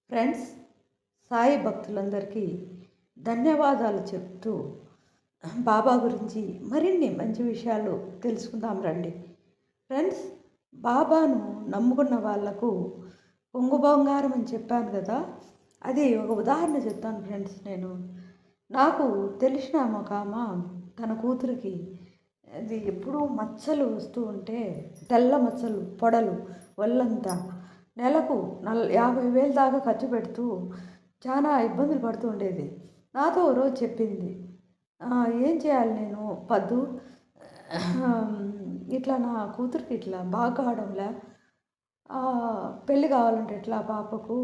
Friends, Sai భక్తులందరికీ ధన్యవాదాలు చెప్తూ బాబా గురించి మరిన్ని మంచి విషయాలు తెలుసుకుందాం రండి. ఫ్రెండ్స్, బాబాను నమ్ముకున్న వాళ్లకు కొంగు బంగారం అని చెప్పాను కదా. అది ఒక ఉదాహరణ చెప్తాను ఫ్రెండ్స్. నాకు తెలిసిన ఒక ఆమె తన కూతురికి అది ఎప్పుడూ మచ్చలు వస్తూ ఉంటే, తెల్ల మచ్చలు పొడలు ఒళ్ళంతా నెలకు 50,000 దాకా ఖర్చు పెడుతూ చాలా ఇబ్బందులు పడుతూ ఉండేది. నాతో ఓ రోజు చెప్పింది, ఏం చేయాలి నేను పద్దు, ఇట్లా నా కూతురికి ఇట్లా బాగా కావడంలే, పెళ్ళి కావాలంటే ఎట్లా పాపకు,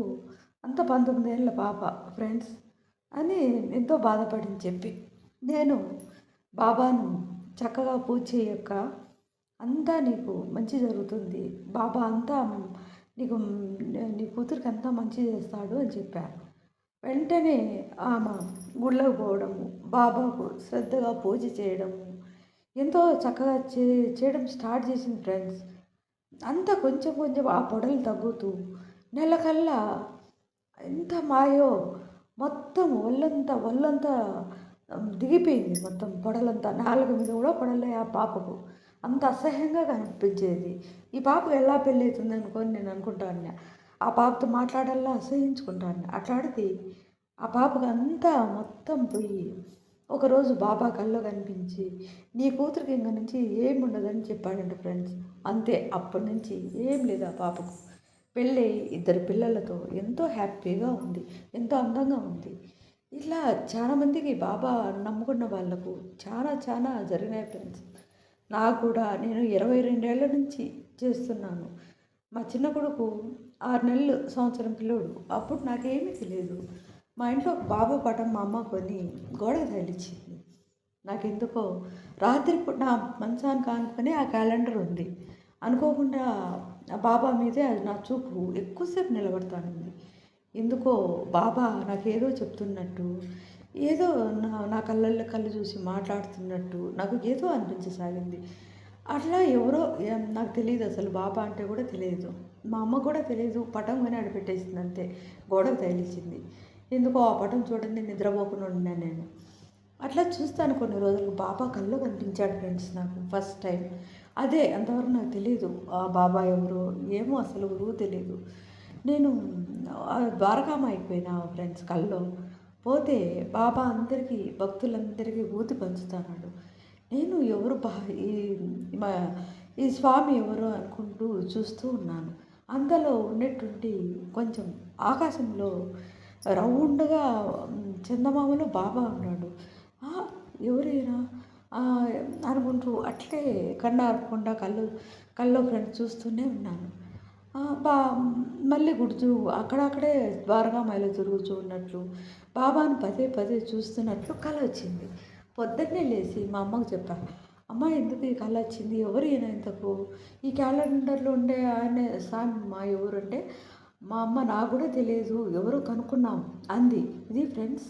అంత 19 ఏళ్ళ పాప ఫ్రెండ్స్ అని ఎంతో బాధపడింది చెప్పి. నేను బాబాను చక్కగా పూజ చేయక్క, అంతా నీకు మంచి జరుగుతుంది, బాబా అంతా నీకు నీ కూతురికి అంతా మంచి చేస్తాడు అని చెప్పాను. వెంటనే ఆమె గుళ్ళకు పోవడము, బాబాకు శ్రద్ధగా పూజ చేయడము ఎంతో చక్కగా చేయడం స్టార్ట్ చేసింది ఫ్రెండ్స్. అంతా కొంచెం కొంచెం ఆ పొడలు తగ్గుతూ నెలకల్లా ఎంత మాయో, మొత్తం ఒళ్ళంతా దిగిపోయింది. మొత్తం పొడలంతా నాలుక మీద కూడా పొడలే ఆ పాపకు. అంత అసహ్యంగా కనిపించేది. ఈ పాపకు ఎలా పెళ్ళి అవుతుంది అనుకొని నేను అనుకుంటాను. ఆ పాపతో మాట్లాడాలా అసహించుకుంటాను. అట్లాంటిది ఆ పాపకు అంతా మొత్తం పోయి ఒకరోజు బాబా కల్లో కనిపించి, నీ కూతురికి ఇంక నుంచి ఏమి ఉండదని చెప్పాడంట ఫ్రెండ్స్. అంతే, అప్పటి నుంచి ఏం లేదు ఆ పాపకు. పెళ్ళి 2 పిల్లలతో ఎంతో హ్యాపీగా ఉంది, ఎంతో అందంగా ఉంది. ఇట్లా చాలామందికి బాబా నమ్ముకున్న వాళ్ళకు చాలా జరిగినాయి ఫ్రెండ్స్. నాకు కూడా, నేను 22 ఏళ్ల నుంచి చేస్తున్నాను. మా చిన్న కొడుకు 6 నెలలు, సంవత్సరం పిల్లోడు. అప్పుడు నాకేమీ తెలియదు. మా ఇంట్లో ఒక బాబా పటం మా అమ్మ కొని గోడకు తగిలించింది. నాకెందుకో రాత్రిపూట నా మంచానికి ఆనుకొని ఆ క్యాలెండర్ ఉంది. అనుకోకుండా ఆ బాబా మీదే అది నా చూపు ఎక్కువసేపు నిలబడతానింది. ఎందుకో బాబా నాకేదో చెప్తున్నట్టు, ఏదో నా కళ్ళల్లో కళ్ళు చూసి మాట్లాడుతున్నట్టు నాకు ఏదో అనిపించసాగింది. అట్లా ఎవరో, నాకు తెలియదు, అసలు బాబా అంటే కూడా తెలియదు. మా అమ్మ కూడా తెలియదు. పటం కొని ఆడపెట్టేసింది అంతే, గోడకు తగిలించింది. ఎందుకో ఆ పటం చూడండి నిద్రపోకుండా ఉన్నాను నేను. అట్లా చూస్తాను కొన్ని రోజులకు బాబా కల్లో కనిపించాడు ఫ్రెండ్స్ నాకు ఫస్ట్ టైం. అదే, అంతవరకు నాకు తెలియదు ఆ బాబా ఎవరో ఏమో అసలు ఊరు తెలియదు. నేను ద్వారకామ అయిపోయినా ఫ్రెండ్స్ కల్లో. పోతే బాబా అందరికీ, భక్తులందరికీ ఊతి పంచుతున్నాడు. నేను ఎవరు ఈ మా ఈ స్వామి ఎవరో అనుకుంటూ చూస్తూ ఉన్నాను. అందులో ఉన్నటువంటి కొంచెం ఆకాశంలో రౌండ్గా చందమామలో బాబా ఉన్నాడు. ఎవరైనా అనుకుంటూ అట్లే కన్ను ఆర్పకుండా కల్లో ఫ్రెండ్స్ చూస్తూనే ఉన్నాను. బా మళ్ళీ గుర్తు అక్కడక్కడే ద్వారకామాయిలో తిరుగుతూ ఉన్నట్లు, బాబాను పదే పదే చూస్తున్నట్లు కల వచ్చింది. పొద్దున్నే లేచి మా అమ్మకు చెప్పాను, అమ్మ ఎందుకు ఈ కళ వచ్చింది, ఎవరు ఈయన ఇంతకు, ఈ క్యాలెండర్లో ఉండే ఆయన స్వామి మా ఎవరు అంటే, మా అమ్మ నాకు కూడా తెలియదు, ఎవరో కనుక్కున్నాం అంది. ఇది ఫ్రెండ్స్.